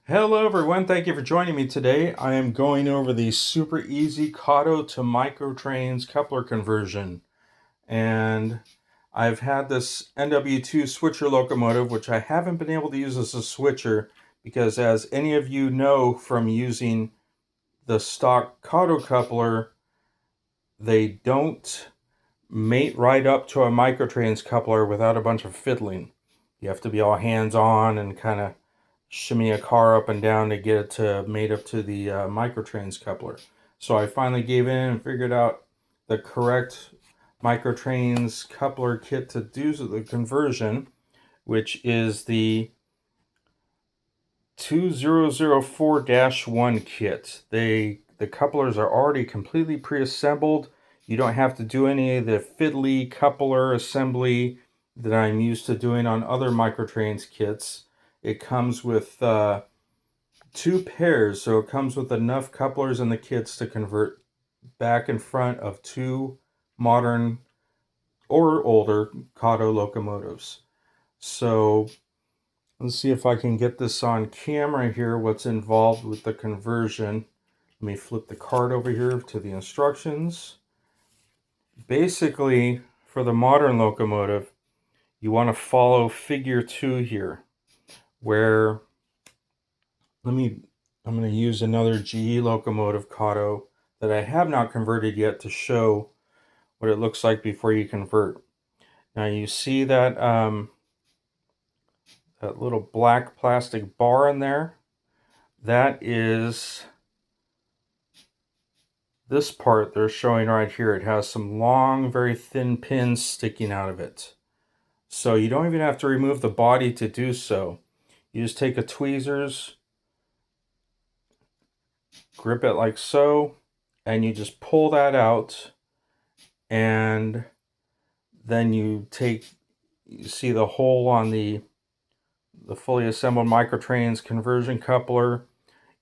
Hello everyone, thank you for joining me today. I am going over the super easy Kato to microtrains coupler conversion. And I've had this NW2 switcher locomotive, which I haven't been able to use as a switcher because, as any of you know from using the stock Kato coupler, they don't mate right up to a microtrains coupler without a bunch of fiddling. You have to be all hands-on and kind of shimmy a car up and down to get it to mate up to the microtrains coupler. So I finally gave in and figured out the correct microtrains coupler kit to do the conversion, which is the 2004-1 kit. The couplers are already completely pre-assembled. You don't have to do any of the fiddly coupler assembly that I'm used to doing on other microtrains kits. It comes with two pairs, so it comes with enough couplers in the kits to convert back and front of two modern or older Kato locomotives. So let's see if I can get this on camera here, what's involved with the conversion. Let me flip the card over here to the instructions. Basically, for the modern locomotive, you want to follow figure 2 here, where I'm going to use another GE locomotive Kato that I have not converted yet to show what it looks like before you convert. Now you see that that little black plastic bar in there? That is this part they're showing right here. It has some long, very thin pins sticking out of it. So you don't even have to remove the body to do so. You just take a tweezers, grip it like so, and you just pull that out, and then you see the hole on the fully assembled microtrains conversion coupler.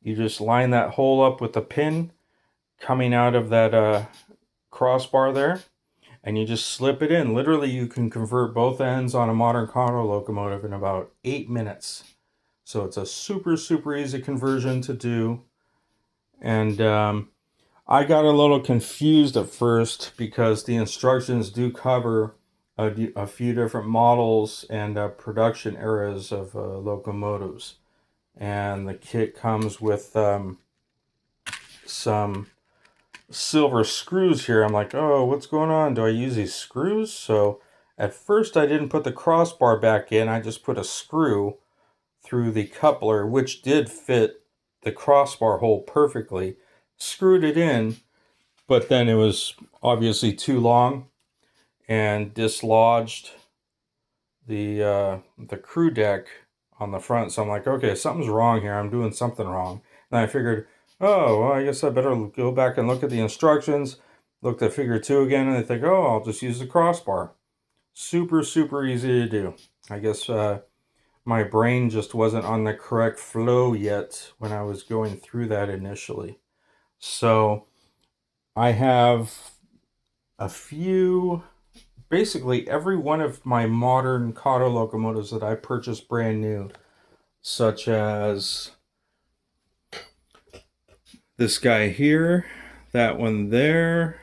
You just line that hole up with the pin coming out of that crossbar there, and you just slip it in. Literally, you can convert both ends on a modern Kato locomotive in about 8 minutes. So it's a super, super easy conversion to do. And I got a little confused at first because the instructions do cover a few different models and production eras of locomotives. And the kit comes with some silver screws here. I'm like, oh, what's going on? Do I use these screws? So at first I didn't put the crossbar back in. I just put a screw through the coupler, which did fit the crossbar hole perfectly. Screwed it in, but then it was obviously too long and dislodged the crew deck on the front. So I'm like, okay, something's wrong here. I'm doing something wrong. And I figured, oh, well, I guess I better go back and look at the instructions, look at figure 2 again, and I think, oh, I'll just use the crossbar. Super, super easy to do. I guess my brain just wasn't on the correct flow yet when I was going through that initially. So I have a few, basically every one of my modern Kato locomotives that I purchased brand new, such as this guy here, that one there.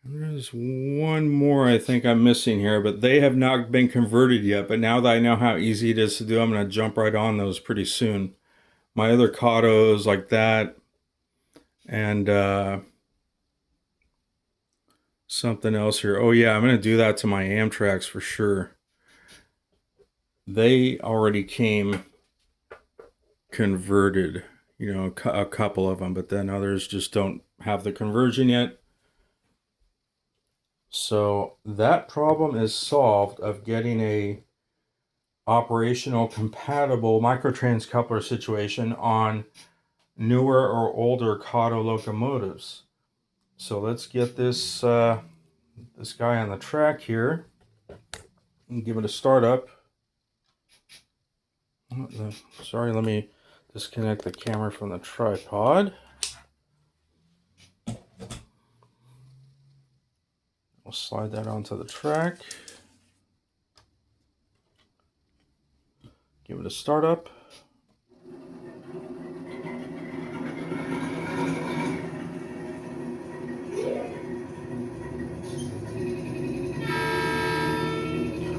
There's one more I think I'm missing here, but they have not been converted yet. But now that I know how easy it is to do, I'm going to jump right on those pretty soon. My other Katos like that, and something else here. Oh yeah, I'm going to do that to my Amtraks for sure. They already came converted, you know, a couple of them, but then others just don't have the conversion yet. So that problem is solved of getting a operational compatible microtrans coupler situation on newer or older Kato locomotives. So let's get this this guy on the track here and give it a start up. Sorry, let me disconnect the camera from the tripod. I'll slide that onto the track. Give it a start up.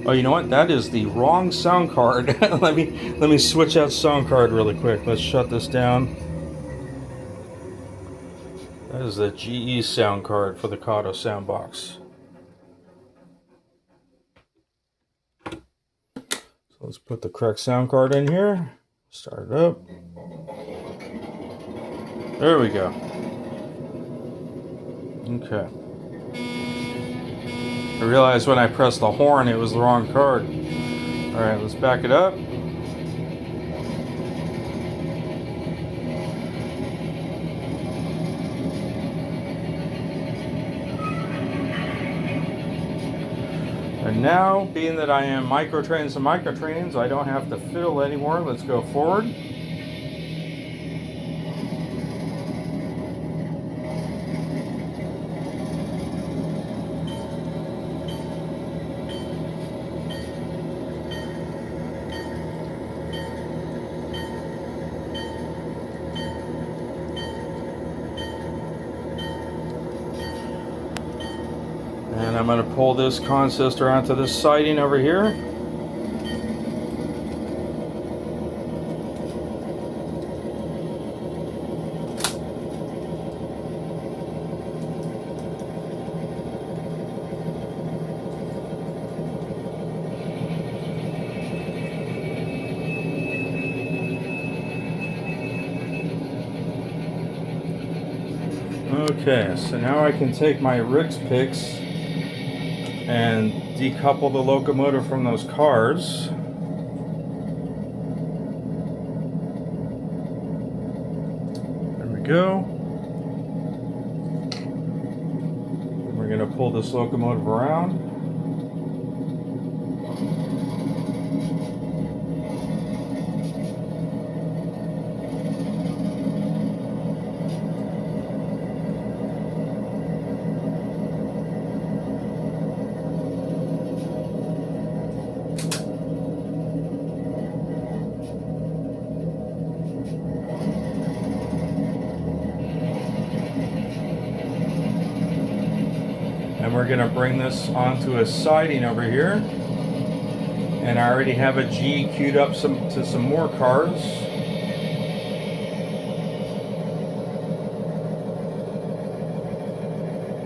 Oh, you know what? That is the wrong sound card. let me switch out sound card really quick. Let's shut this down. That is the GE sound card for the Kato sound box. So let's put the correct sound card in here. Start it up. There we go. Okay. I realized when I pressed the horn it was the wrong card. Alright, let's back it up. And now, being that I am microtrains and microtrains, I don't have to fiddle anymore. Let's go forward. And I'm going to pull this consistor onto this siding over here. Okay, so now I can take my Rix picks and decouple the locomotive from those cars. There we go. We're going to pull this locomotive around. And we're going to bring this onto a siding over here. And I already have a G queued up to some more cars.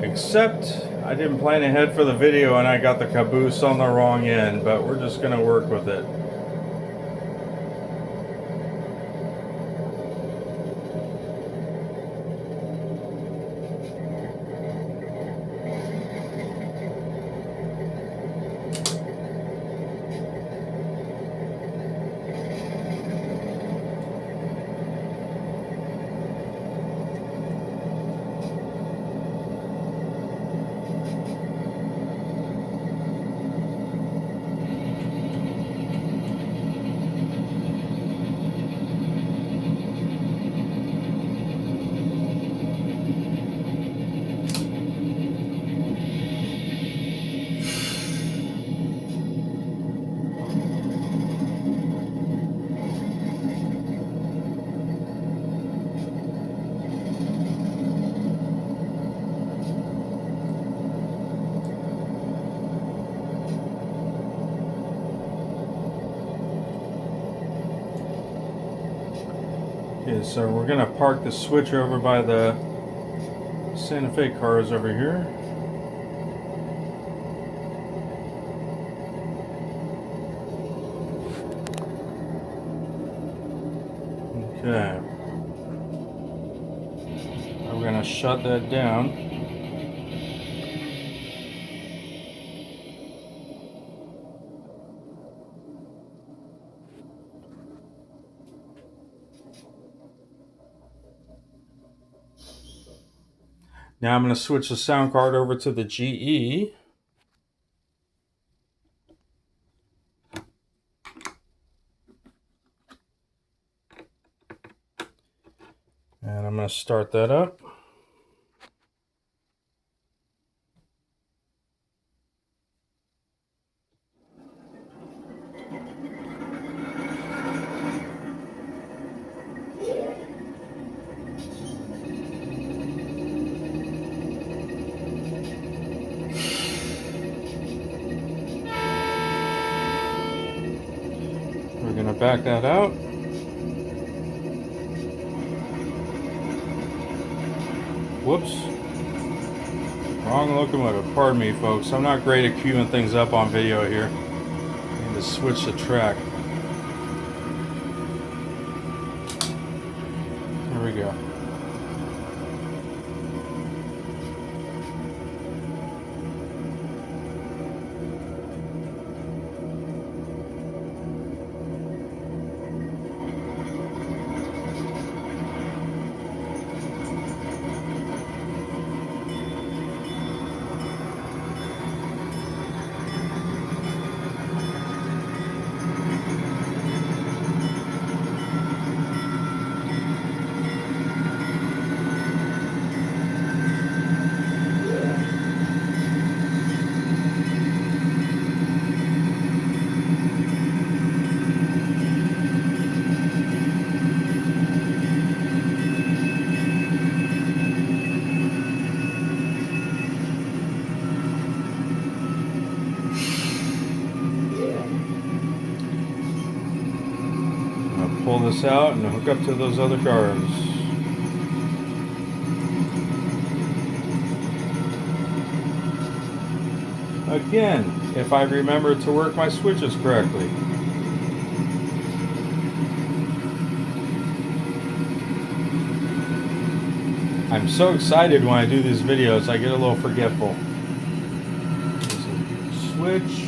Except I didn't plan ahead for the video and I got the caboose on the wrong end, but we're just going to work with it. Okay, so we're going to park the switch over by the Santa Fe cars over here. Okay. I'm going to shut that down. Now I'm going to switch the sound card over to the GE. And I'm going to start that up. back that out. Whoops. Wrong locomotive. Pardon me, folks. I'm not great at queuing things up on video here. I need to switch the track. There we go. Pull this out and hook up to those other cars. Again, if I remember to work my switches correctly. I'm so excited when I do these videos, I get a little forgetful. Switch.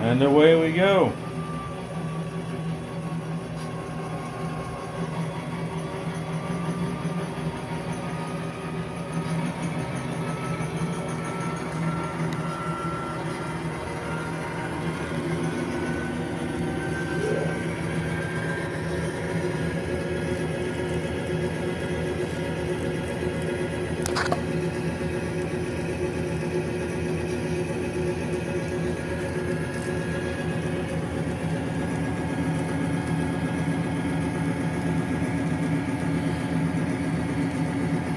And away we go.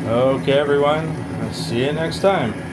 Okay, everyone. I'll see you next time.